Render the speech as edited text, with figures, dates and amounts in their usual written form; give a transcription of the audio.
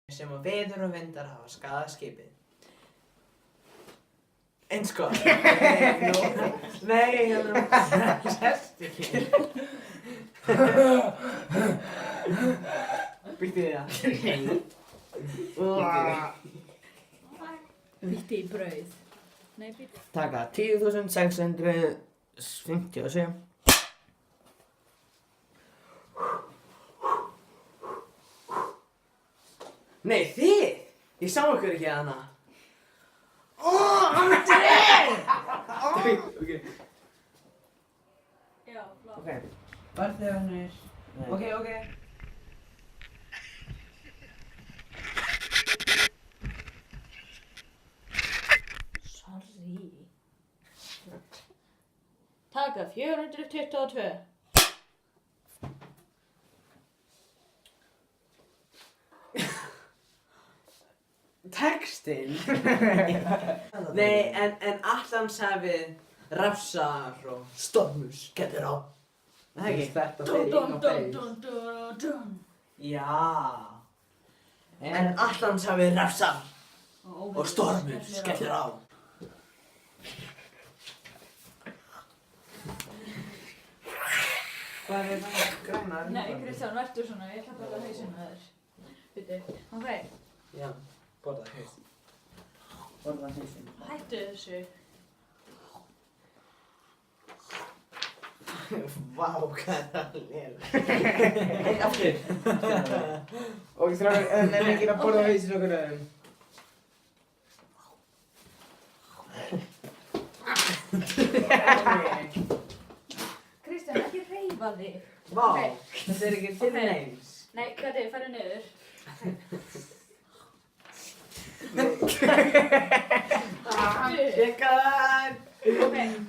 sem að veður og vindar hafa skaðað skipið. Eins gott. Nei, sest ekki. Býtti þið það? Býtti í brauð. Nei, býtti. Taka 10.657. Nei, þið! Ég sá ykkur ekki að hana. Andri! Ok. Já, flott. Ok. Barþjóðnir. Ok. Sorry. Taka 422. Textinn? Nei, en Atlantshafið, rafsar og stormur skellir á. Það ekki? Þetta fer inn á beig. Já. En Atlantshafið, rafsar og stormur skellir á. Hvað er það græna? Nei, Kristján, vertu svona, ég ætla að borða hausinn að þér. Býttu, ok, Já, borða hausinn. Borða hausinn. hættu þessu. Vá, hvað er það lélega. Hey, aftur. Og strákar, nefnir ekki að borða hausinn okkur öðrum. Kristján, ekki hreyfa þig. Vá, Ok. þetta er ekki til Ok. neins. Nei, Kati, farðu niður. Hættu. Gekka það! Ok, eins og